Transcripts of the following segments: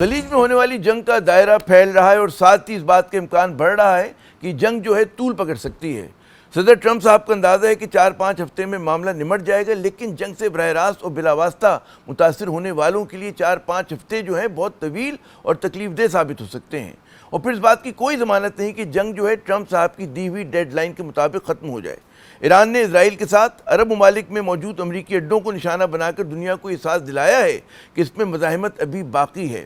خلیج میں ہونے والی جنگ کا دائرہ پھیل رہا ہے اور ساتھ ہی اس بات کا امکان بڑھ رہا ہے کہ جنگ جو ہے طول پکڑ سکتی ہے۔ صدر ٹرمپ صاحب کا اندازہ ہے کہ 4-5 ہفتے میں معاملہ نمٹ جائے گا، لیکن جنگ سے براہ راست اور بلا واسطہ متاثر ہونے والوں کے لیے 4-5 ہفتے جو ہیں بہت طویل اور تکلیف دہ ثابت ہو سکتے ہیں، اور پھر اس بات کی کوئی ضمانت نہیں کہ جنگ جو ہے ٹرمپ صاحب کی دی ہوئی ڈیڈ لائن کے مطابق ختم ہو جائے۔ ایران نے اسرائیل کے ساتھ عرب ممالک میں موجود امریکی اڈوں کو نشانہ بنا کر دنیا کو احساس دلایا ہے کہ اس میں مزاحمت ابھی باقی ہے۔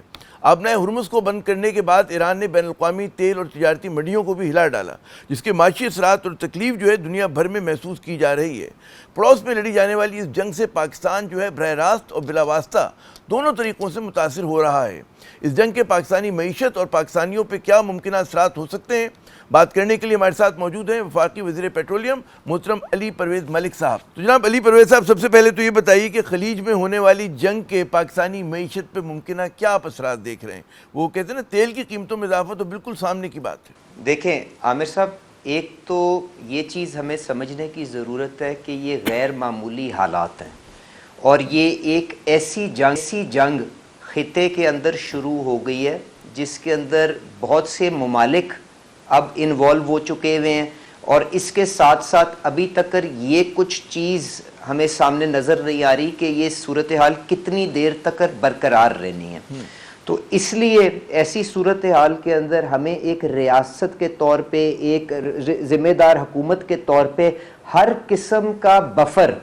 آبنائے ہرمز کو بند کرنے کے بعد ایران نے بین الاقوامی تیل اور تجارتی منڈیوں کو بھی ہلا ڈالا، جس کے معاشی اثرات اور تکلیف جو ہے دنیا بھر میں محسوس کی جا رہی ہے۔ پڑوس میں لڑی جانے والی اس جنگ سے پاکستان جو ہے براہ راست اور بلا واسطہ دونوں طریقوں سے متاثر ہو رہا ہے۔ اس جنگ کے پاکستانی معیشت اور پاکستانیوں پہ کیا ممکنہ اثرات ہو سکتے ہیں، بات کرنے کے لیے ہمارے ساتھ موجود ہیں وفاقی وزیر پیٹرولیم محترم علی پرویز ملک صاحب۔ تو جناب علی پرویز صاحب، سب سے پہلے تو یہ بتائیے کہ خلیج میں ہونے والی جنگ کے پاکستانی معیشت پہ ممکنہ کیا آپ اثرات دیکھ رہے ہیں؟ وہ کہتے ہیں نا تیل کی قیمتوں میں اضافہ تو بالکل سامنے کی بات ہے۔ دیکھیں عامر صاحب، ایک تو یہ چیز ہمیں سمجھنے کی ضرورت ہے کہ یہ غیر معمولی حالات ہیں، اور یہ ایک ایسی جنگ خطے کے اندر شروع ہو گئی ہے جس کے اندر بہت سے ممالک اب انوالو ہو چکے ہوئے ہیں، اور اس کے ساتھ ساتھ ابھی تک یہ کچھ چیز ہمیں سامنے نظر نہیں آ رہی کہ یہ صورتحال کتنی دیر تک برقرار رہنی ہے۔ تو اس لیے ایسی صورتحال کے اندر ہمیں ایک ریاست کے طور پہ، ایک ذمہ دار حکومت کے طور پہ ہر قسم کا بفر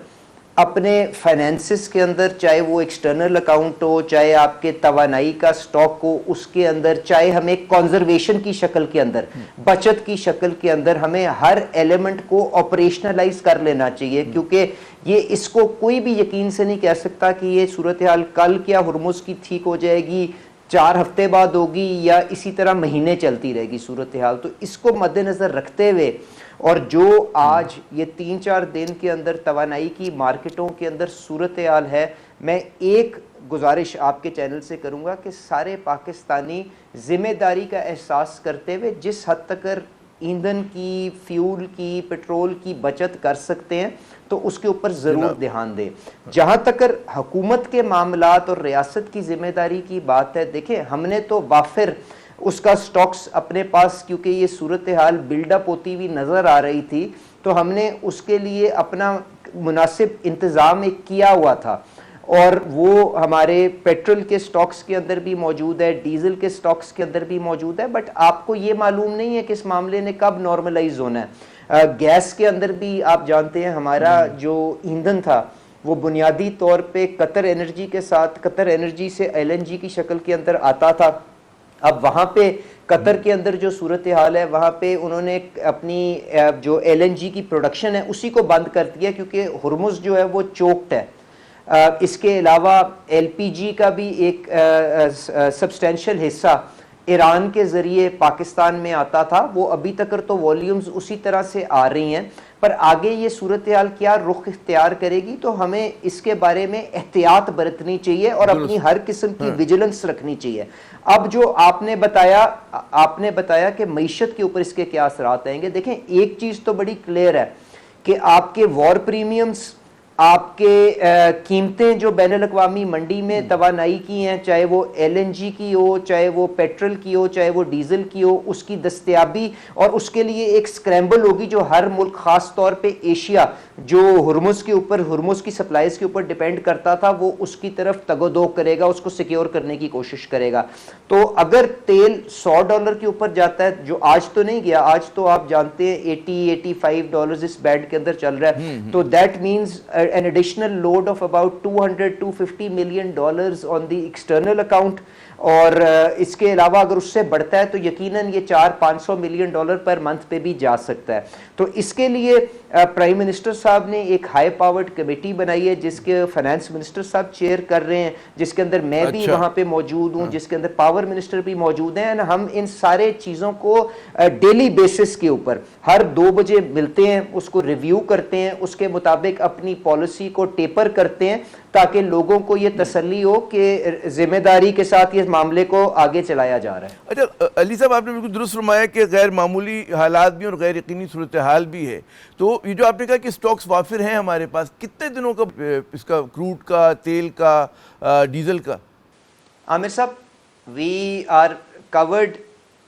اپنے فائنینسز کے اندر، چاہے وہ ایکسٹرنل اکاؤنٹ ہو، چاہے آپ کے توانائی کا سٹاک ہو اس کے اندر، چاہے ہمیں کنزرویشن کی شکل کے اندر، بچت کی شکل کے اندر، ہمیں ہر ایلیمنٹ کو آپریشنلائز کر لینا چاہیے، کیونکہ یہ اس کو کوئی بھی یقین سے نہیں کہہ سکتا کہ یہ صورتحال کل کیا ہرمز کی ٹھیک ہو جائے گی، 4 ہفتے بعد ہوگی، یا اسی طرح مہینے چلتی رہے گی صورتحال۔ تو اس کو مد نظر رکھتے ہوئے، اور جو آج یہ 3-4 دن کے اندر توانائی کی مارکیٹوں کے اندر صورتحال ہے، میں ایک گزارش آپ کے چینل سے کروں گا کہ سارے پاکستانی ذمہ داری کا احساس کرتے ہوئے جس حد تک ایندھن کی، فیول کی، پیٹرول کی بچت کر سکتے ہیں تو اس کے اوپر ضرور دھیان دیں۔ جہاں تک حکومت کے معاملات اور ریاست کی ذمہ داری کی بات ہے، دیکھیں ہم نے تو وافر اس کا سٹاکس اپنے پاس، کیونکہ یہ صورتحال بلڈ اپ ہوتی ہوئی نظر آ رہی تھی، تو ہم نے اس کے لیے اپنا مناسب انتظام ایک کیا ہوا تھا، اور وہ ہمارے پیٹرول کے سٹاکس کے اندر بھی موجود ہے، ڈیزل کے سٹاکس کے اندر بھی موجود ہے، بٹ آپ کو یہ معلوم نہیں ہے کہ اس معاملے نے کب نارملائز ہونا ہے۔ گیس کے اندر بھی آپ جانتے ہیں ہمارا جو ایندھن تھا وہ بنیادی طور پہ قطر انرجی کے ساتھ، قطر انرجی سے LNG کی شکل کے اندر آتا تھا۔ اب وہاں پہ قطر کے اندر جو صورتحال ہے، وہاں پہ انہوں نے اپنی جو LNG کی پروڈکشن ہے اسی کو بند کر دیا، کیونکہ ہرمز جو ہے وہ چوکڈ ہے۔ اس کے علاوہ LPG کا بھی ایک سبسٹینشل حصہ ایران کے ذریعے پاکستان میں آتا تھا، وہ ابھی تک تو والیومز اسی طرح سے آ رہی ہیں، پر آگے یہ صورتحال کیا رخ اختیار کرے گی تو ہمیں اس کے بارے میں احتیاط برتنی چاہیے اور اپنی ہر قسم کی ویجیلنس رکھنی چاہیے۔ اب جو آپ نے بتایا کہ معیشت کے اوپر اس کے کیا اثرات آئیں گے، دیکھیں ایک چیز تو بڑی کلیئر ہے کہ آپ کے وار پریمیمز، آپ کے قیمتیں جو بین الاقوامی منڈی میں توانائی کی ہیں، چاہے وہ LNG کی ہو، چاہے وہ پیٹرول کی ہو، چاہے وہ ڈیزل کی ہو، اس کی دستیابی، اور اس کے لیے ایک سکریمبل ہوگی جو ہر ملک، خاص طور پہ ایشیا جو ہرمز کی سپلائیز کے اوپر ڈیپینڈ کرتا تھا، وہ اس کی طرف تگ و دو کرے گا، اس کو سیکیور کرنے کی کوشش کرے گا۔ تو اگر تیل $100 کے اوپر جاتا ہے، جو آج تو نہیں گیا، آج تو آپ جانتے ہیں $80-85 اس بینڈ کے اندر چل رہا ہے، تو that means an additional load of about $200-250 million on the external account، اور اس کے علاوہ اگر اس سے بڑھتا ہے تو یقیناً یہ $400-500 ملین پر منتھ پہ بھی جا سکتا ہے۔ تو اس کے لیے پرائم منسٹر صاحب نے ایک ہائی پاورڈ کمیٹی بنائی ہے جس کے فائنانس منسٹر صاحب چیئر کر رہے ہیں، جس کے اندر میں بھی وہاں پہ موجود ہوں، جس کے اندر پاور منسٹر بھی موجود ہیں۔ ہم ان سارے چیزوں کو ڈیلی بیسس کے اوپر ہر 2 بجے ملتے ہیں، اس کو ریویو کرتے ہیں، اس کے مطابق اپنی پالیسی کو ٹیپر کرتے ہیں، تاکہ لوگوں کو یہ تسلی ہو کہ ذمہ داری کے ساتھ یہ معاملے کو آگے چلایا جا رہا ہے۔ اچھا علی صاحب، آپ نے بالکل درست فرمایا کہ غیر معمولی حالات بھی اور غیر یقینی صورتحال بھی ہے، تو یہ جو آپ نے کہا کہ سٹاکس وافر ہیں ہمارے پاس، کتنے دنوں کا اس کا کروڈ کا، تیل کا، ڈیزل کا؟ عامر صاحب، we are covered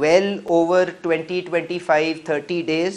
well over 20-25-30 days,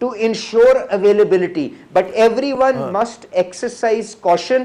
to ensure availability, but everyone must exercise caution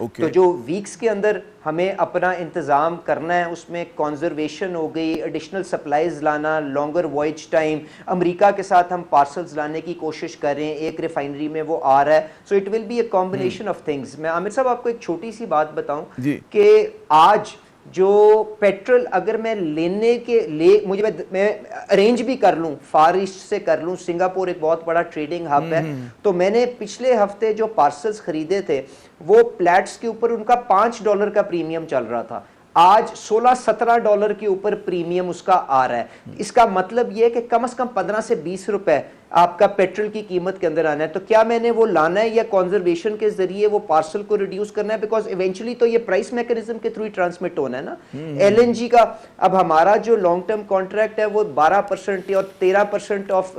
تو جو ویکس کے اندر ہمیں اپنا انتظام کرنا ہے اس میں کنزرویشن ہو گئی, ایڈیشنل سپلائز لانا, لانگر وائج ٹائم, امریکہ کے ساتھ ہم پارسلز لانے کی کوشش کر رہے ہیں, ایک ریفائنری میں وہ آ رہا ہے, so it will be a combination of things. میں عامر صاحب آپ کو ایک چھوٹی سی بات بتاؤں کہ آج جو پیٹرول اگر میں لینے کے مجھے میں ارینج بھی کر لوں, فار ایسٹ سے کر لوں, سنگاپور ایک بہت بڑا ٹریڈنگ ہب ہے, تو میں نے پچھلے ہفتے جو پارسلز خریدے تھے وہ پلیٹس کے اوپر ان کا $5 کا پریمیم چل رہا تھا, آج $16-17 کے اوپر پریمیم اس کا آ رہا ہے. اس کا مطلب یہ ہے کہ کم از کم 15 سے 20 روپے آپ کا پیٹرول کی قیمت کے اندر آنا ہے. تو کیا میں نے وہ لانا ہے یا کنزرویشن کے ذریعے وہ پارسل کو ریڈیوس کرنا ہے, بیکاز ایونچولی تو یہ پرائس میکینزم کے تھرو ہی ٹرانسمٹ ہونا ہے نا. ایل این جی کا اب ہمارا جو لانگ ٹرم کانٹریکٹ ہے وہ 12% اور 13% آف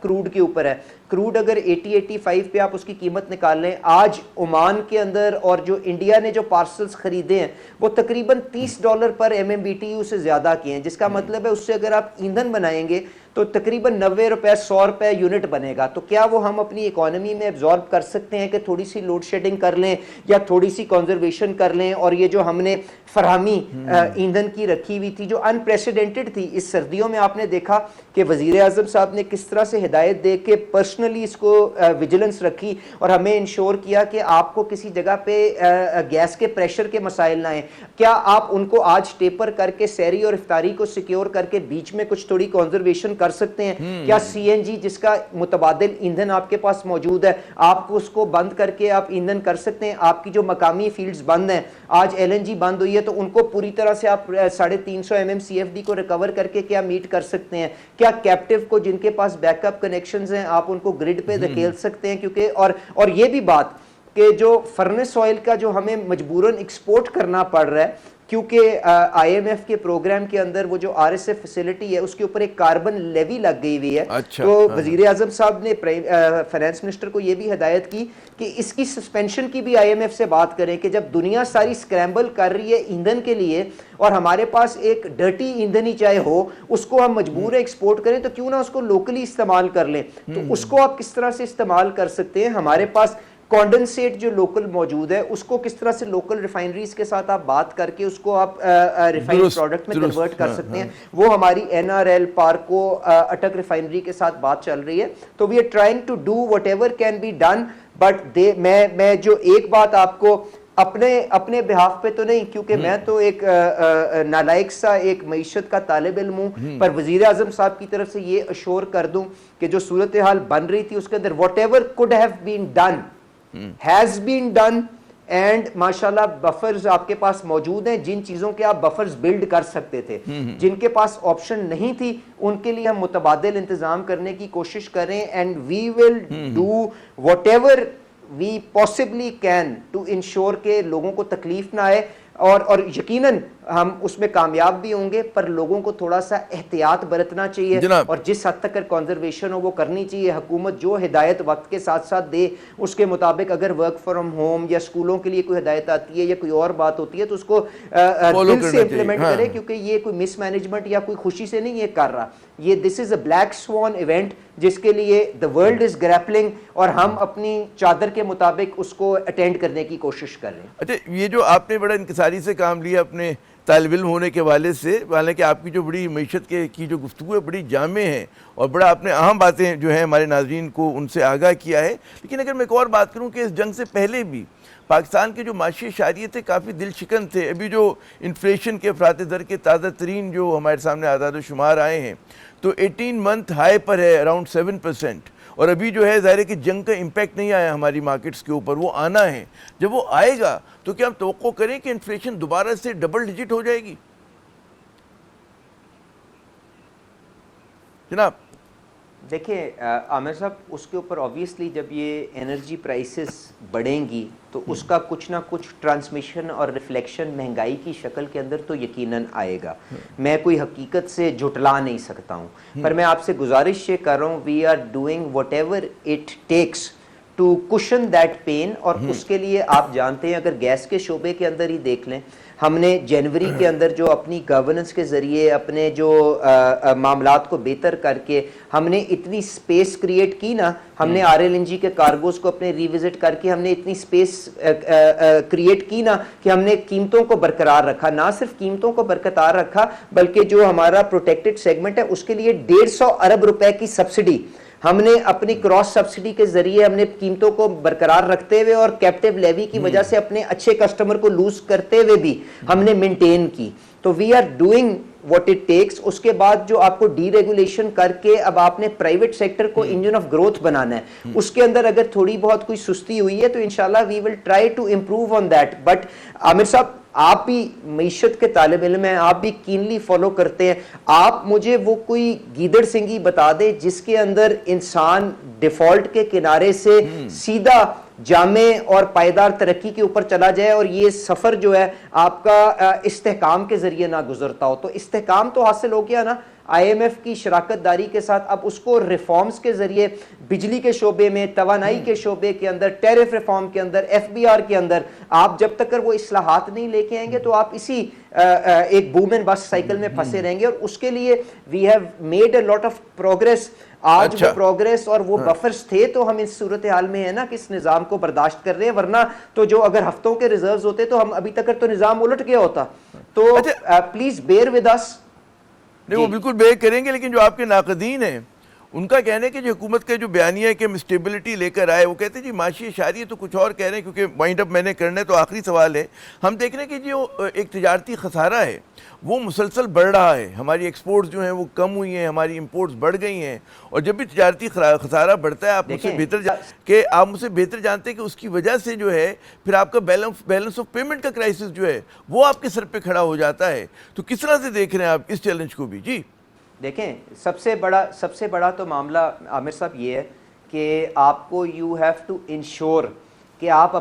کروڈ کے اوپر ہے. کروڈ اگر 80-85 پہ آپ اس کی قیمت نکال لیں, آج عمان کے اندر اور جو انڈیا نے جو پارسلز خریدے ہیں وہ تقریباً $30 پر MMBTU سے زیادہ کیے ہیں, جس کا مطلب ہے اس سے اگر آپ ایندھن بنائیں گے تو تقریباً 90 روپے 100 روپے یونٹ بنے گا. تو کیا وہ ہم اپنی اکانومی میں ایبزارب کر سکتے ہیں کہ تھوڑی سی لوڈ شیڈنگ کر لیں یا تھوڑی سی کنزرویشن کر لیں, اور یہ جو ہم نے فراہمی ایندھن کی رکھی ہوئی تھی جو انپریسیڈنٹڈ تھی اس سردیوں میں, آپ نے دیکھا کہ وزیر اعظم صاحب نے کس طرح سے ہدایت دے کے پرسنلی اس کو ویجیلنس رکھی اور ہمیں انشور کیا کہ آپ کو کسی جگہ پہ گیس کے پریشر کے مسائل نہ آئیں. کیا آپ ان کو آج ٹیپر کر کے سحری اور افطاری کو سیکیور کر کے بیچ میں کچھ تھوڑی کنزرویشن کر سکتے ہیں؟ کیا سی این جی جس کا متبادل ایندھن آپ کے پاس موجود ہے آپ اس کو بند کر کے آپ ایندھن کر سکتے ہیں؟ آپ کی جو مقامی فیلڈز بند ہیں, آج ایل این جی بند ہوئی ہے تو ان کو پوری طرح سے آپ 350 MMCFD کو ریکور کر کے کیا میٹ کر سکتے ہیں؟ کیا کیپٹیو کو جن کے پاس بیک اپ کنیکشنز ہیں آپ ان کو گرڈ پہ دھکیل سکتے ہیں؟ کیونکہ اور یہ بھی بات کہ جو فرنس آئل کا جو ہمیں مجبوراً ایکسپورٹ کرنا پڑ رہا ہے کیونکہ آئی ایم ایف کے پروگرام کے اندر وہ جو آر ایس ایف فیسلٹی ہے اس کے اوپر ایک کاربن لیوی لگ گئی ہوئی ہے. تو وزیر اعظم صاحب نے فائنانس منسٹر کو یہ بھی ہدایت کی کہ اس کی سسپینشن کی بھی آئی ایم ایف سے بات کریں کہ جب دنیا ساری اسکریمبل کر رہی ہے ایندھن کے لیے اور ہمارے پاس ایک ڈرٹی ایندھن ہی چاہے ہو اس کو ہم مجبور ہے ایکسپورٹ کریں, تو کیوں نہ اس کو لوکلی استعمال کر لیں. تو اس کو آپ کس طرح سے استعمال کر سکتے ہیں؟ ہمارے پاس کانڈنسیٹ جو لوکل موجود ہے اس کو کس طرح سے لوکل ریفائنریز کے ساتھ آپ بات کر کے اس کو آپ ریفائنڈ پروڈکٹ میں کنورٹ کر سکتے ہیں. وہ ہماری این آر ایل پارکو اٹک ریفائنری کے ساتھ بات چل رہی ہے. تو we are trying to do whatever can be done, but میں جو ایک بات آپ کو اپنے بہاف پہ تو نہیں, کیونکہ میں تو ایک نالائق سا ایک معیشت کا طالب علم ہوں, پر وزیر اعظم صاحب کی طرف سے یہ اشور کر دوں کہ جو صورتحال بن رہی تھی اس کے اندر whatever could have been done has been done, and ماشاءاللہ بفرز آپ کے پاس موجود ہیں. جن چیزوں کے آپ بفرز بلڈ کر سکتے تھے, جن کے پاس آپشن نہیں تھی, ان کے لیے ہم متبادل انتظام کرنے کی کوشش کریں. And we will do whatever we possibly can to ensure کہ لوگوں کو تکلیف نہ آئے, اور یقیناً ہم اس میں کامیاب بھی ہوں گے, پر لوگوں کو تھوڑا سا احتیاط برتنا چاہیے اور جس حد تک کنزرویشن ہو وہ کرنی چاہیے. حکومت جو ہدایت وقت کے ساتھ ساتھ دے اس کے مطابق اگر ورک فرام ہوم یا اسکولوں کے لیے کوئی ہدایت آتی ہے یا کوئی اور بات ہوتی ہے تو اس کو دل سے امپلیمنٹ کرے, کیونکہ یہ کوئی مس مینجمنٹ یا کوئی خوشی سے نہیں یہ کر رہا. یہ دس از اے بلیک سوان ایونٹ جس کے لیے دا ورلڈ از گریپلنگ, اور ہم اپنی چادر کے مطابق اس کو اٹینڈ کرنے کی کوشش کر رہے ہیں. اچھا, یہ جو آپ نے بڑا انکساری سے کام لیا اپنے طالب علم ہونے کے والے سے, حالانکہ آپ کی جو بڑی معیشت کی جو گفتگو ہے بڑی جامع ہے اور بڑا آپ نے اہم باتیں جو ہیں ہمارے ناظرین کو ان سے آگاہ کیا ہے. لیکن اگر میں ایک اور بات کروں کہ اس جنگ سے پہلے بھی پاکستان کے جو معاشی اشاریے تھے کافی دل شکن تھے. ابھی جو انفلیشن کے افراط در کے تازہ ترین جو ہمارے سامنے اعداد و شمار آئے ہیں تو 18 منتھ ہائی پر ہے اراؤنڈ 7%, اور ابھی جو ہے ظاہر ہے کہ جنگ کا امپیکٹ نہیں آیا ہماری مارکیٹس کے اوپر, وہ آنا ہے. جب وہ آئے گا تو کیا ہم توقع کریں کہ انفلیشن دوبارہ سے ڈبل ڈیجٹ ہو جائے گی؟ جناب دیکھیں عامر صاحب, اس کے اوپر آبویسلی جب یہ انرجی پرائسز بڑھیں گی تو اس کا کچھ نہ کچھ ٹرانسمیشن اور ریفلیکشن مہنگائی کی شکل کے اندر تو یقیناً آئے گا. میں کوئی حقیقت سے جھٹلا نہیں سکتا ہوں, پر میں آپ سے گزارش یہ کر رہا ہوں, we are doing whatever it takes to cushion that pain. اور اس کے لیے آپ جانتے ہیں اگر گیس کے شعبے کے اندر ہی دیکھ لیں, ہم نے جنوری کے اندر جو اپنی گورننس کے ذریعے اپنے جو معاملات کو بہتر کر کے ہم نے اتنی سپیس کریٹ کی نا, ہم نے آر ایل این جی کے کارگوز کو اپنے ریوزٹ کر کے ہم نے اتنی سپیس کریٹ کی نا کہ ہم نے قیمتوں کو برقرار رکھا. نہ صرف قیمتوں کو برقرار رکھا بلکہ جو ہمارا پروٹیکٹڈ سیگمنٹ ہے اس کے لیے 150 ارب روپے کی سبسڈی ہم نے اپنی کراس سبسڈی کے ذریعے ہم نے قیمتوں کو برقرار رکھتے ہوئے اور کیپٹیو لیوی کی وجہ سے اپنے اچھے کسٹمر کو لوز کرتے ہوئے بھی ہم نے مینٹین کی. تو we are doing what it takes. اس کے بعد جو آپ کو ڈی ریگولیشن کر کے اب آپ نے پرائیویٹ سیکٹر کو انجن آف گروتھ بنانا ہے, اس کے اندر اگر تھوڑی بہت کوئی سستی ہوئی ہے تو انشاءاللہ we will try to improve on that. But Aamir sahab آپ بھی معیشت کے طالب علم ہیں, آپ بھی کینلی فالو کرتے ہیں, آپ مجھے وہ کوئی گیدڑ سنگھی بتا دے جس کے اندر انسان ڈیفالٹ کے کنارے سے سیدھا جامع اور پائیدار ترقی کے اوپر چلا جائے اور یہ سفر جو ہے آپ کا استحکام کے ذریعے نہ گزرتا ہو. تو استحکام تو حاصل ہو گیا نا آئی ایم ایف کی شراکت داری کے ساتھ, اب اس کو ریفارمز کے ذریعے بجلی کے شعبے میں, توانائی کے شعبے کے اندر, ٹیرف ریفارم کے اندر, ایف بی آر کے اندر, آپ جب تک وہ اصلاحات نہیں لے کے آئیں گے تو آپ اسی ایک بوم اینڈ بس سائیکل میں پھنسے رہیں گے. اور اس کے لیے we have made a lot of progress. آج وہ پروگریس اور وہ بفرز تھے تو ہم اس صورتحال میں ہیں نا کہ اس نظام کو برداشت کر رہے ہیں, ورنہ تو جو اگر ہفتوں کے ریزروز ہوتے تو ہم ابھی تک تو نظام الٹ گیا ہوتا. تو پلیز بیئر ود اس. نہیں وہ بالکل بے کریں گے, لیکن جو آپ کے ناقدین ہیں ان کا کہنا ہے کہ جو حکومت کا جو بیانیہ ہے کہ ہم اسٹیبلٹی لے کر آئے, وہ کہتے ہیں جی معاشی اشاریہ تو کچھ اور کہہ رہے ہیں کیونکہ وائنڈ اپ میں نے کرنا ہے. تو آخری سوال ہے, ہم دیکھ رہے ہیں کہ جو ایک تجارتی خسارہ ہے وہ مسلسل بڑھ رہا ہے, ہماری ایکسپورٹس جو ہیں وہ کم ہوئی ہیں, ہماری امپورٹس بڑھ گئی ہیں, اور جب بھی تجارتی خسارہ بڑھتا ہے آپ مجھ سے بہتر جانتے ہیں کہ اس کی وجہ سے جو ہے پھر آپ کا بیلنس آف پیمنٹ کا کرائسس جو ہے وہ آپ کے سر پہ کھڑا ہو جاتا ہے. تو کس طرح سے دیکھ رہے ہیں آپ اس چیلنج کو بھی؟ جی دیکھیں, سب سے بڑا تو معاملہ عامر صاحب یہ ہے کہ آپ کو یو ہیو ٹو انشور کہ آپ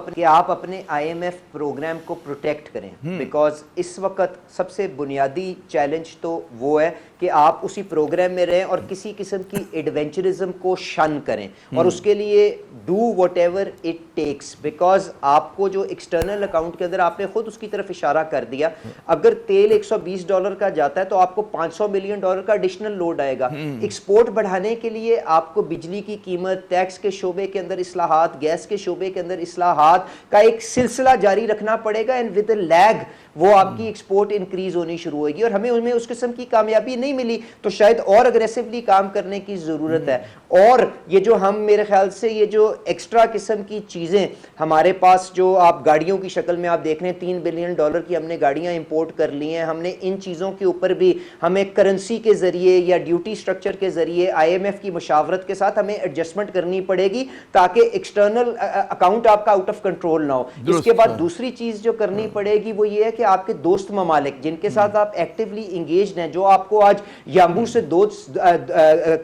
اپنے آئی ایم ایف پروگرام کو پروٹیکٹ کریں, بیکاز اس وقت سب سے بنیادی چیلنج تو وہ ہے کہ آپ اسی پروگرام میں رہیں اور کسی قسم کی ایڈونچرزم کو شن کریں, اور اس کے لیے do what ever it tax. Because آپ کو جو ایکسٹرنل اکاؤنٹ کے اندر آپ نے خود اس کی طرف اشارہ کر دیا, اگر تیل $120 کا جاتا ہے تو آپ کو $500 ملین کا ایڈیشنل لوڈ آئے گا. ایکسپورٹ بڑھانے کے لیے آپ کو بجلی کی قیمت, ٹیکس کے شعبے کے اندر اصلاحات, گیس کے شعبے کے اندر اصلاحات کا ایک سلسلہ جاری رکھنا پڑے گا, اینڈ ود اے لیگ وہ آپ کی ایکسپورٹ انکریز ہونی شروع ہوگی. اور ہمیں اس قسم کی کامیابی نہیں ملی تو شاید اور اگریسیولی کام کرنے کی ضرورت ہے. اور یہ جو ہم میرے خیال سے یہ جو ایکسٹرا قسم کی چیزیں ہمارے پاس جو آپ گاڑیوں کی شکل میں آپ دیکھ رہے ہیں, $3 بلین کی ہم نے گاڑیاں امپورٹ کر لی ہیں. ہم نے ان چیزوں کے اوپر بھی ہمیں کرنسی کے ذریعے یا ڈیوٹی سٹرکچر کے ذریعے آئی ایم ایف کی مشاورت کے ساتھ ہمیں ایڈجسٹمنٹ کرنی پڑے گی تاکہ ایکسٹرنل اکاؤنٹ آپ کا آؤٹ آف کنٹرول نہ ہو. اس کے بعد دوسری چیز جو کرنی پڑے گی وہ یہ ہے کہ آپ کے دوست ممالک جن کے ساتھ آپ ایکٹیولی انگیجڈ ہیں, جو آپ کو آج یامبو سے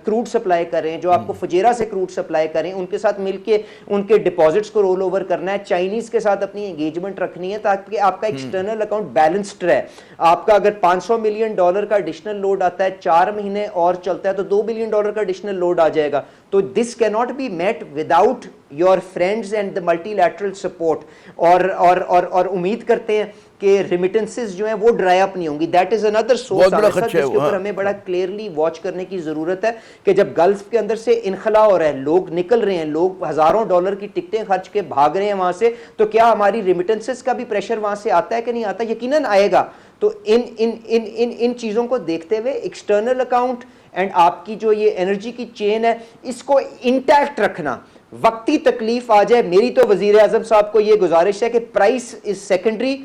کروڈ سپلائی کر رہے ہیں, جو آپ کو فجیرہ سے کروڈ سپلائی کر رہے ہیں, ان کے ساتھ مل کے ان کے ڈپازٹس کو رول اوور کرنا ہے. چائنیز کے ساتھ اپنی انگیجمنٹ رکھنی ہے تاکہ آپ کا ایکسٹرنل اکاؤنٹ بیلنسڈ رہے. آپ کا اگر $500 ملین کا ایڈیشنل لوڈ آتا ہے, 4 مہینے اور چلتا ہے تو $2 بلین کا ایڈیشنل لوڈ آ جائے گا. تو دس کی not be met without your friends and the multilateral support. اور امید کرتے ہیں کہ ریمیٹنسز جو ہیں وہ ڈرائی اپ نہیں ہوں گی. دیٹ از اندر سورس جس کے اوپر ہمیں بڑا کلیئرلی واچ کرنے کی ضرورت ہے کہ جب گلف کے اندر سے انخلا ہو رہا ہے, لوگ نکل رہے ہیں, لوگ ہزاروں ڈالر کی ٹکٹیں خرچ کے بھاگ رہے ہیں وہاں سے, تو کیا ہماری ریمیٹنسز کا بھی پریشر وہاں سے آتا ہے کہ نہیں آتا؟ یقیناً آئے گا. تو ان چیزوں کو دیکھتے ہوئے ایکسٹرنل اکاؤنٹ اینڈ آپ کی جو یہ انرجی کی چین ہے اس کو انٹیکٹ رکھنا. وقتی تکلیف آ جائے, میری تو وزیر اعظم صاحب کو یہ گزارش ہے کہ price is secondary,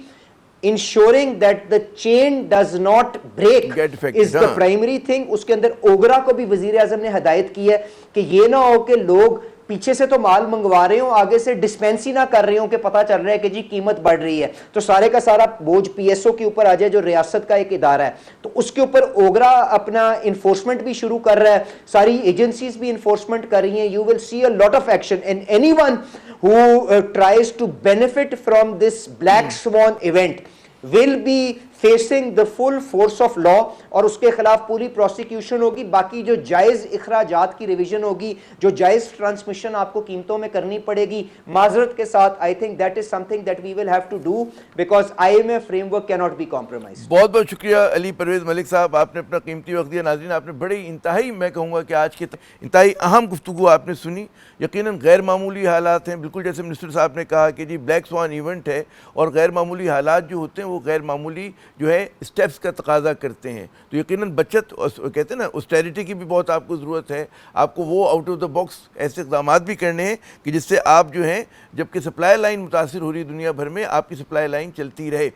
ensuring that the chain does not break is the primary thing. اس کے اندر اوگرا کو بھی وزیر اعظم نے ہدایت کی ہے کہ یہ نہ ہو کہ لوگ پیچھے سے تو مال منگوا رہے ہوں, آگے سے ڈسپینس ہی نہ کر رہے ہوں کہ پتہ چل رہا ہے کہ جی قیمت بڑھ رہی ہے, تو سارے کا سارا بوجھ پی ایس او کے اوپر آ جائے جو ریاست کا ایک ادارہ ہے. تو اس کے اوپر اوگرا اپنا انفورسمنٹ بھی شروع کر رہا ہے, ساری ایجنسیز بھی انفورسمنٹ کر رہی ہیں. You will see a lot of action and anyone who tries to benefit from this black swan event will be facing the full force of law اور اس کے خلاف پوری پروسیکیوشن ہوگی. باقی جو جائز اخراجات کی ریویژن ہوگی, جو جائز ٹرانسمیشن آپ کو قیمتوں میں کرنی پڑے گی معذرت کے ساتھ, I think that is something that we will have to do because IMF framework can't be compromise. بہت بہت شکریہ علی پرویز ملک صاحب, آپ نے اپنا قیمتی وقت دیا. ناظرین, آپ نے بڑی انتہائی, میں کہوں گا کہ آج کی انتہائی اہم گفتگو آپ نے سنی. یقیناً غیر معمولی حالات ہیں, بالکل جیسے منسٹر صاحب نے کہا کہ جی بلیک سوان ایونٹ ہے, اور غیر معمولی حالات جو ہوتے ہیں وہ غیر معمولی جو ہے اسٹیپس کا تقاضا کرتے ہیں. تو یقیناً بچت, کہتے ہیں نا, اسٹیریٹی کی بھی بہت آپ کو ضرورت ہے. آپ کو وہ آؤٹ آف دا باکس ایسے اقدامات بھی کرنے ہیں کہ جس سے آپ جو ہیں, جبکہ سپلائی لائن متاثر ہو رہی دنیا بھر میں, آپ کی سپلائی لائن چلتی رہے.